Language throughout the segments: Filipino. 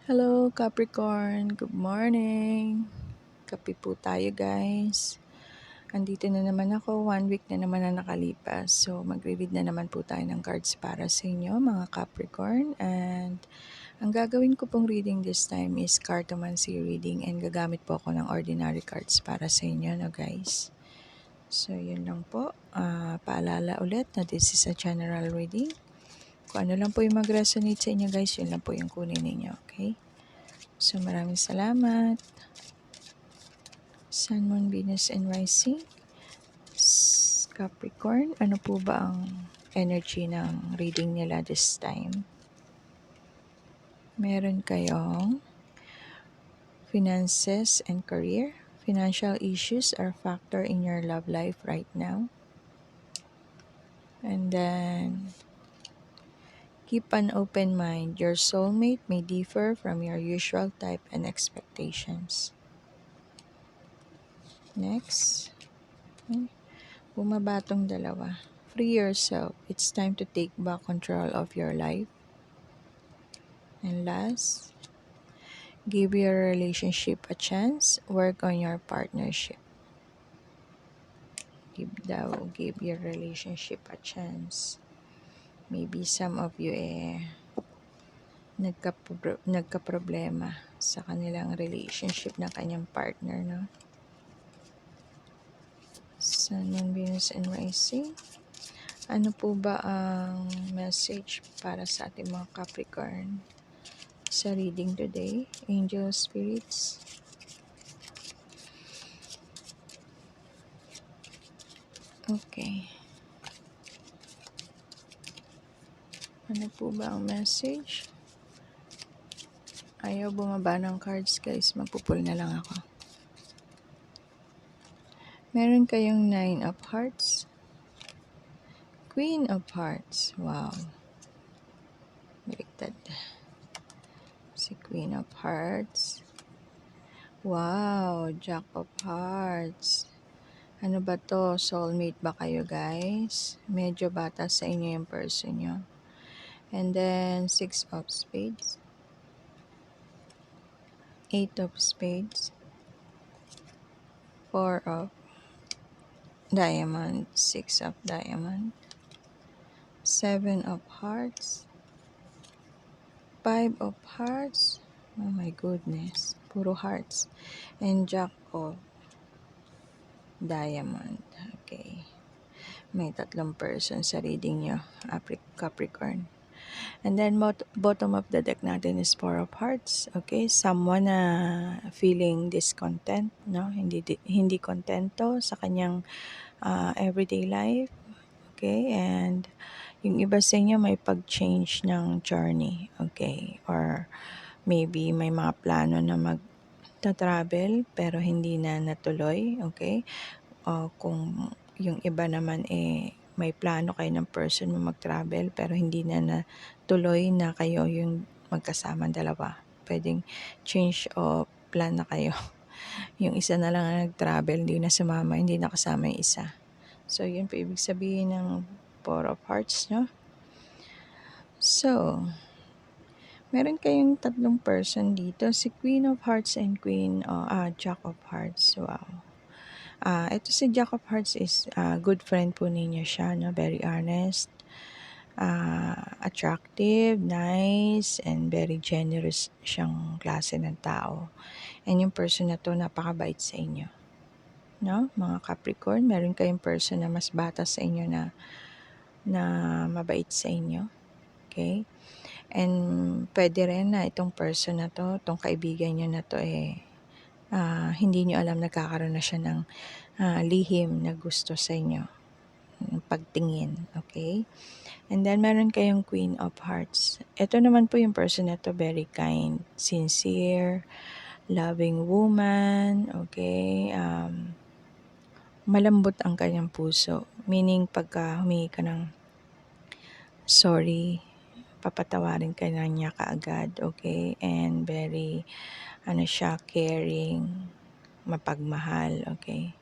Hello Capricorn, good morning. Kape po tayo guys. Andito na naman ako, 1 week na naman na nakalipas. So magre-read na naman po tayo ng cards para sa inyo mga Capricorn. And ang gagawin ko pong reading this time is cartomancy reading and gagamit po ako ng ordinary cards para sa inyo no guys. So yun lang po. Paalala ulit na this is a general reading. Kung ano lang po yung mag-resonate sa inyo guys, yun lang po yung kunin ninyo, okay? So, maraming salamat. Sun, Moon, Venus, and Rising. Capricorn, ano po ba ang energy ng reading nila this time? Meron kayong finances and career. Financial issues are a factor in your love life right now. And then, keep an open mind. Your soulmate may differ from your usual type and expectations. Next. Bumaba tong dalawa. Free yourself. It's time to take back control of your life. And last, give your relationship a chance. Work on your partnership. Give your relationship a chance. Maybe some of you nagka-problema sa kanilang relationship ng kanyang partner, no? Sun, Moon, Venus, and Rising. Ano po ba ang message para sa ating mga Capricorn sa reading today? Angel Spirits. Okay. Ano po ba ang message? Ayaw bumaba ng cards guys. Magpupul na lang ako. Meron kayong 9 of Hearts. Queen of Hearts. Wow. Baliktad. Si Queen of Hearts. Wow. Jack of Hearts. Ano ba to? Soulmate ba kayo guys? Medyo bata sa inyo yung person nyo. And then 6 of Spades. 8 of Spades. 4 of Diamond. 6 of Diamond. 7 of Hearts. 5 of Hearts. Oh my goodness. Puro hearts. And Jack of Diamond. Okay. May 3 person sa reading nyo. Capricorn. And then bottom of the deck natin is 4 of Hearts. Okay, someone na feeling discontent, no? Hindi kontento sa kanyang everyday life. Okay, and yung iba sa inyo may pag-change ng journey. Okay, or maybe may mga plano na mag-travel pero hindi na natuloy. Okay, kung yung iba naman may plano kayo ng person mo mag-travel pero hindi na natuloy na kayo yung magkasama dalawa. Pwedeng change of plan na kayo. Yung isa na lang na nag-travel, hindi na sumama, hindi na kasama yung isa. So, yun po ibig sabihin ng 4 of Hearts, no? So, meron kayong 3 person dito. Si Queen of Hearts and Jack of Hearts. Wow. Ito si Jack of Hearts is good friend po ninyo siya, no? Very honest, attractive, nice, and very generous siyang klase ng tao. And yung person na to napakabait sa inyo. No? Mga Capricorn, meron kayong person na mas bata sa inyo na mabait sa inyo. Okay? And pwede rin na itong person na to, itong kaibigan nyo na to hindi nyo alam nagkakaroon na siya ng lihim na gusto sa inyo. Pagtingin. Okay? And then meron kayong Queen of Hearts. Ito naman po yung person na to, very kind, sincere, loving woman. Okay? Malambot ang kanyang puso. Meaning, pagka humingi ka ng sorry, papatawarin ka na niya kaagad, okay? And very, caring, mapagmahal, okay?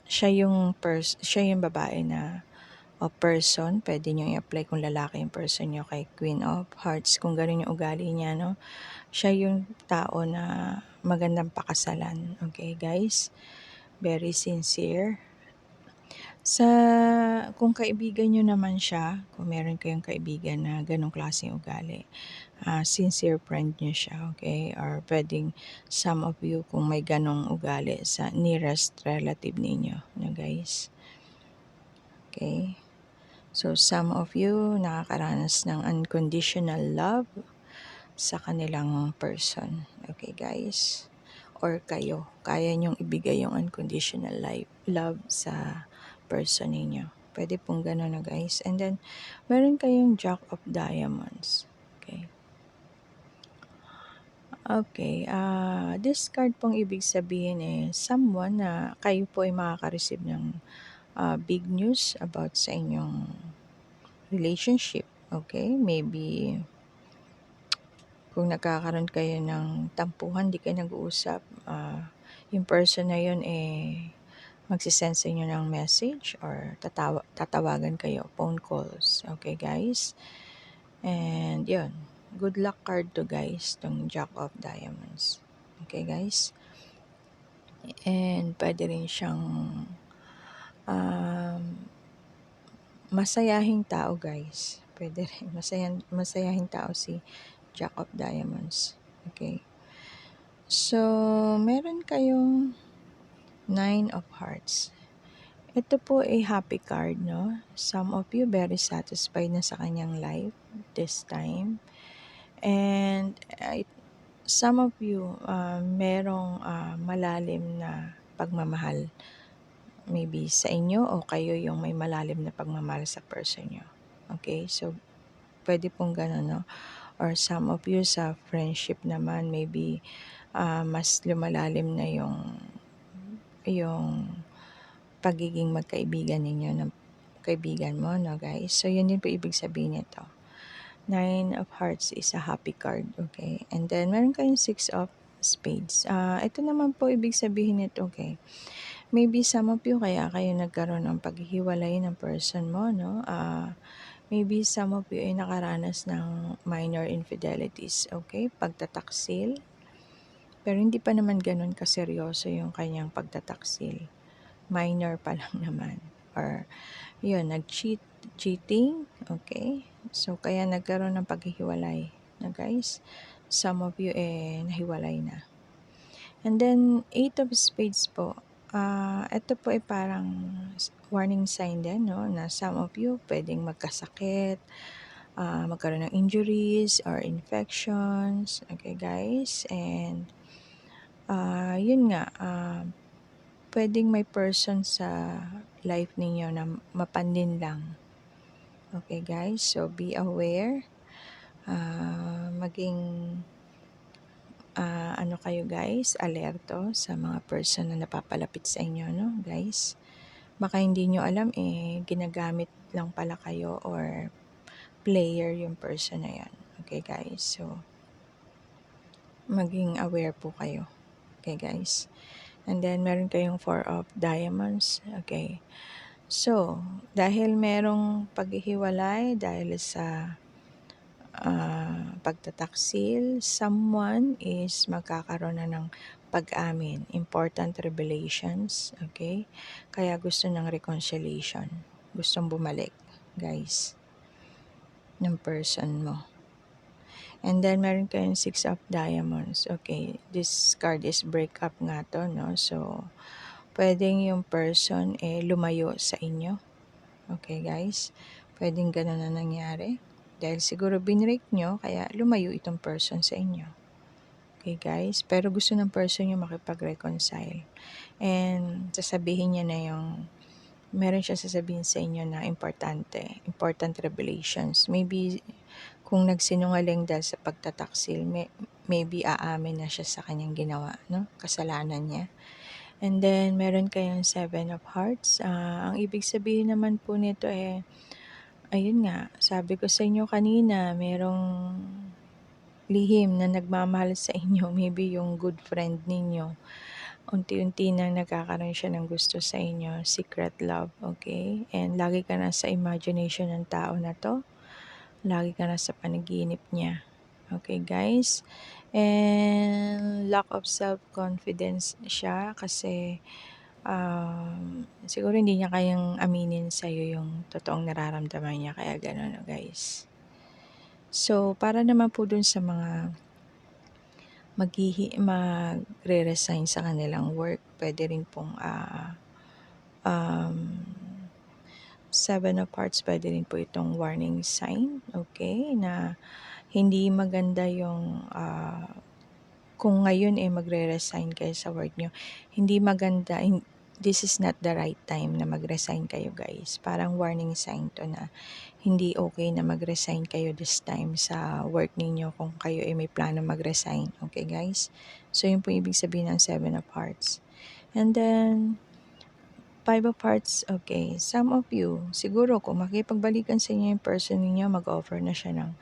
Siya yung babae na o person, pwede nyo i-apply kung lalaki yung person nyo kay Queen of Hearts. Kung gano'n yung ugali niya, no? Siya yung tao na magandang pakasalan. Okay, guys? Very sincere. Kung kaibigan nyo naman siya, kung meron kayong kaibigan na ganong klaseng ugali, sincere friend nyo siya, okay? Or pwedeng some of you kung may ganong ugali sa nearest relative ninyo, no guys? Okay? So, some of you nakakaranas ng unconditional love sa kanilang person. Okay, guys? Or kayo, kaya nyong ibigay yung unconditional love sa person ninyo. Pwede pong gano'n na, guys. And then, meron kayong Jack of Diamonds. Okay. Okay, this card pong ibig sabihin someone na kayo po ay makaka-receive ng big news about sa inyong relationship. Okay, maybe kung nagkakaroon kayo ng tampuhan, di kayo nag-uusap, yung person na yun magsisend sa inyo ng message or tatawagan kayo, phone calls. Okay, guys? And yun, good luck card to, guys, tong Jack of Diamonds. Okay, guys? And pwede rin siyang um, masayahing tao, guys. Pwede rin, masayahing tao si Jack of Diamonds. Okay. So, meron kayong 9 of Hearts. Ito po ay happy card, no? Some of you very satisfied na sa kanyang life this time. And some of you merong malalim na pagmamahal maybe sa inyo o kayo yung may malalim na pagmamahal sa person nyo. Okay? So, pwede pong gano'n, no? Or some of you sa friendship naman, maybe mas lumalalim na yung pagiging magkaibigan ninyo ng kaibigan mo, no, guys? So, yun din po ibig sabihin nito. 9 of Hearts is a happy card, okay? And then, meron kayong 6 of Spades. Ito naman po ibig sabihin nito, okay? Maybe some of you, kaya kayo nagkaroon ng paghihiwalay ng person mo, no? Maybe some of you ay nakaranas ng minor infidelities, okay? Pagtataksil. Pero hindi pa naman ganun kaseryoso yung kanyang pagtataksil. Minor pa lang naman. Or, yun, cheating, okay? So, kaya nagkaroon ng paghihiwalay na, guys. Some of you nahiwalay na. And then, 8 of Spades po. Ito po ay parang warning sign din, no? Na some of you pwedeng magkasakit, magkaroon ng injuries or infections. Okay, guys? And, yun nga, pwedeng may person sa life ninyo na mapanlin lang. Okay, guys? So, be aware. Maging ano kayo, guys, alerto sa mga person na napapalapit sa inyo, no, guys? Baka hindi nyo alam, ginagamit lang pala kayo or player yung person na yan. Okay, guys? So, maging aware po kayo. Okay, guys? And then, meron kayong 4 of Diamonds. Okay. So, dahil merong paghihiwalay, dahil sa pagtataksil, someone is magkakaroon na ng pag-amin, important revelations, okay? Kaya gusto ng reconciliation, gustong bumalik, guys, ng person mo. And then, meron kayong 6 of Diamonds. Okay, this card is breakup nga to, no? So, pwedeng yung person lumayo sa inyo. Okay, guys? Pwedeng ganun na nangyari. Dahil siguro binrake nyo, kaya lumayo itong person sa inyo. Okay, guys? Pero gusto ng person nyo makipag-reconcile. And sasabihin niya na meron siya sasabihin sa inyo na importante, important revelations. Maybe kung nagsinungaling dahil sa pagtataksil, maybe aamin na siya sa kanyang ginawa, no? Kasalanan niya. And then, meron kayong 7 of Hearts. Ang ibig sabihin naman po nito ayun nga, sabi ko sa inyo kanina, merong lihim na nagmamahal sa inyo. Maybe yung good friend ninyo. unti-unti na nagkakaroon siya ng gusto sa inyo, secret love, okay? And lagi ka na sa imagination ng tao na 'to, lagi ka na sa panaginip niya, okay guys? And lack of self-confidence siya kasi, siguro hindi niya kayang aminin sa'yo yung totoong nararamdaman niya kaya gano'n, guys. So, para naman po dun sa mga magre-resign sa kanilang work, puwede rin pong, um, 7 of Hearts, puwede rin po itong warning sign, okay, na hindi maganda yung, kung ngayon, magre-resign kayo sa work niyo, hindi maganda, this is not the right time na mag-resign kayo, guys. Parang warning sign 'to na hindi okay na mag-resign kayo this time sa work ninyo kung kayo ay may plano mag-resign, okay, guys? So, yun po ibig sabihin ng 7 of Hearts. And then 5 of Hearts, okay, some of you, siguro kung makipagbalikan sa inyo yung person ninyo, mag-offer na siya ng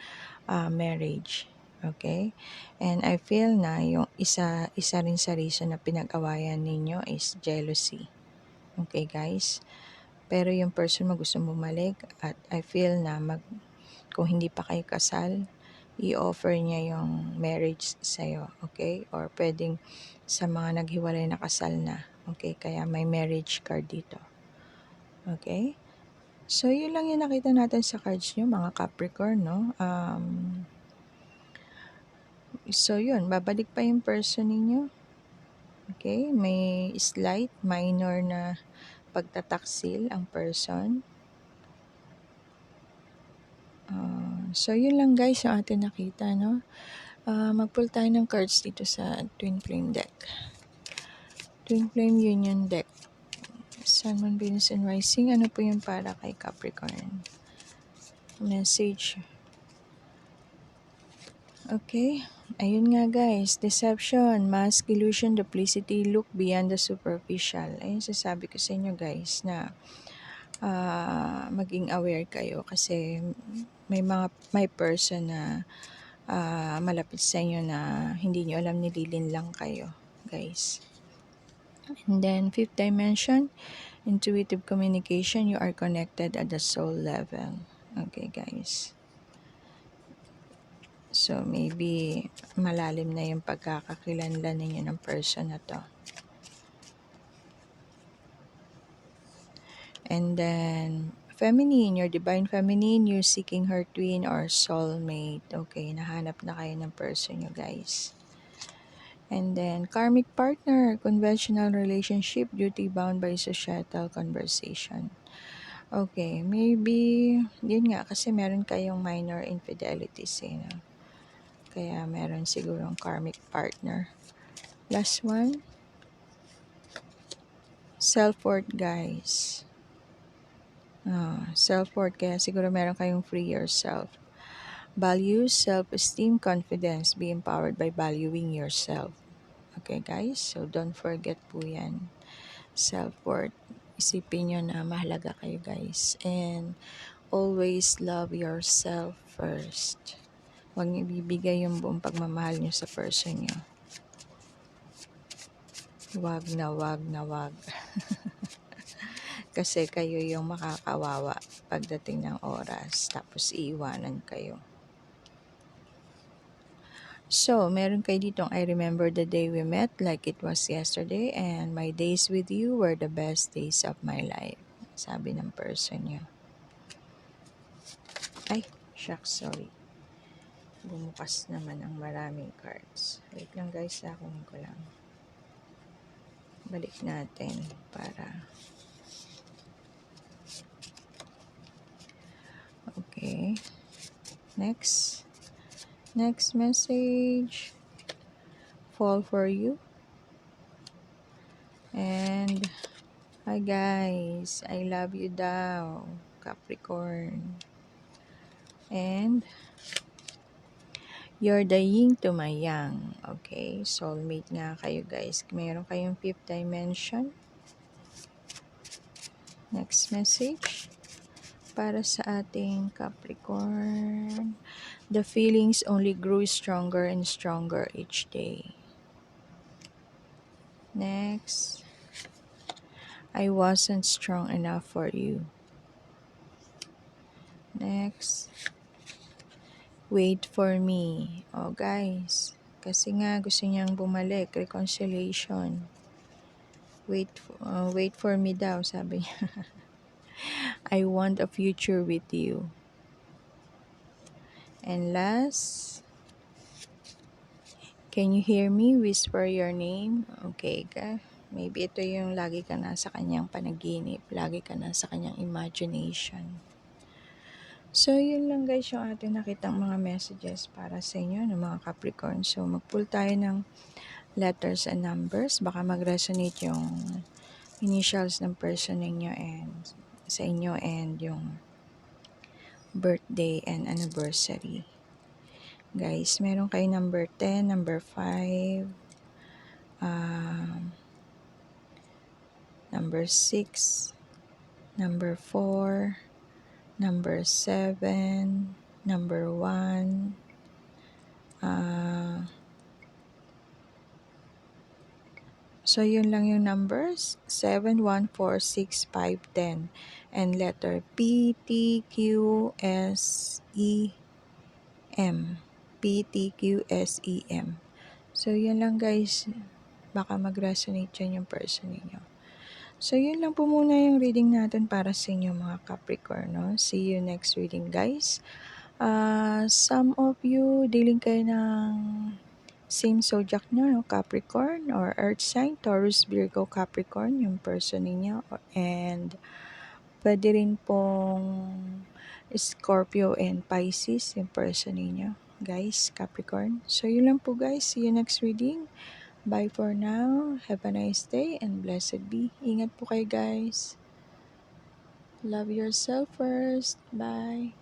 marriage, okay? And I feel na yung isa rin sa reason na pinag-awayan ninyo is jealousy, okay guys? Pero yung person mo gusto bumalik at I feel na kung hindi pa kayo kasal, i-offer niya yung marriage sa'yo, okay? Or pwedeng sa mga naghiwalay na kasal na, okay? Kaya may marriage card dito. Okay? So, yun lang yung nakita natin sa cards nyo, mga Capricorn, no? So, yun. Babalik pa yung person ninyo. Okay? May slight, minor na pagtataksil ang person. So, yun lang guys yung atin nakita, no? Mag-pull tayo ng cards dito sa Twin Flame deck. Twin Flame Union deck. Sun, Moon, Venus, and Rising. Ano po yung para kay Capricorn? Message. Okay. Ayun nga guys. Deception, mask, illusion, duplicity, look beyond the superficial. Ayun sasabi ko sa inyo guys na maging aware kayo kasi may person na malapit sa inyo na hindi nyo alam nililin lang kayo guys. And then, 5th dimension, intuitive communication, you are connected at the soul level. Okay, guys. So, maybe malalim na yung pagkakakilanlan ninyo ng person na to. And then, feminine, your divine feminine, you're seeking her twin or soulmate. Okay, nahanap na kayo ng person nyo, guys. And then, karmic partner, conventional relationship, duty bound by societal conversation. Okay, maybe, yun nga, kasi meron kayong minor infidelities, no? Kaya meron sigurong karmic partner. Last one, self-worth, guys. Self-worth, kaya siguro meron kayong free yourself. Values, self-esteem, confidence, be empowered by valuing yourself. Okay, guys? So, don't forget po yan. Self-worth. Isipin nyo na mahalaga kayo, guys. And always love yourself first. Huwag niyo ibibigay yung buong pagmamahal nyo sa person nyo. Wag na wag na wag. Kasi kayo yung makakawawa pagdating ng oras. Tapos iiwanan kayo. So, meron kayo ditong I remember the day we met like it was yesterday and my days with you were the best days of my life. Sabi ng person nyo. Ay, shucks, sorry. Bumukas naman ang maraming cards. Wait lang guys, kunin ko lang. Balik natin para... Okay. Next. Next message. Fall for you. And, hi guys. I love you daw. Capricorn. And, you're the yin to my yang. Okay. Soulmate nga kayo guys. Meron kayong 5th dimension. Next message. Para sa ating Capricorn. The feelings only grew stronger and stronger each day. Next, I wasn't strong enough for you. Next, wait for me. Oh guys, kasi nga gusto niyang bumalik, reconciliation. Wait for me daw, sabi niya. I want a future with you. And last, can you hear me whisper your name? Okay ka. Maybe ito yung lagi ka na sa kanyang panaginip. Lagi ka na sa kanyang imagination. So, yun lang guys yung ating nakitang mga messages para sa inyo ng mga Capricorn. So, mag-pull tayo ng letters and numbers. Baka mag-resonate yung initials ng person ninyo and sa inyo and yung birthday and anniversary. Guys, meron kayo number 10, number 5, number 6, number 4, number 7, number 1, so yun lang yung numbers, 7, 1, 4, 6, 5, 10, and letter P, T, Q, S, E, M. P, T, Q, S, E, M. So yun lang guys, baka mag-resonate dyan yung person ninyo. So, yun lang po muna yung reading natin para sa inyo mga Capricorn. No? See you next reading, guys. Some of you, dealing kayo ng same zodiac nyo, no? Capricorn or Earth sign, Taurus, Virgo, Capricorn, yung person ninyo. And pwede rin pong Scorpio and Pisces, yung person ninyo. Guys, Capricorn. So, yun lang po guys. See you next reading. Bye for now. Have a nice day and blessed be. Ingat po kayo guys. Love yourself first. Bye.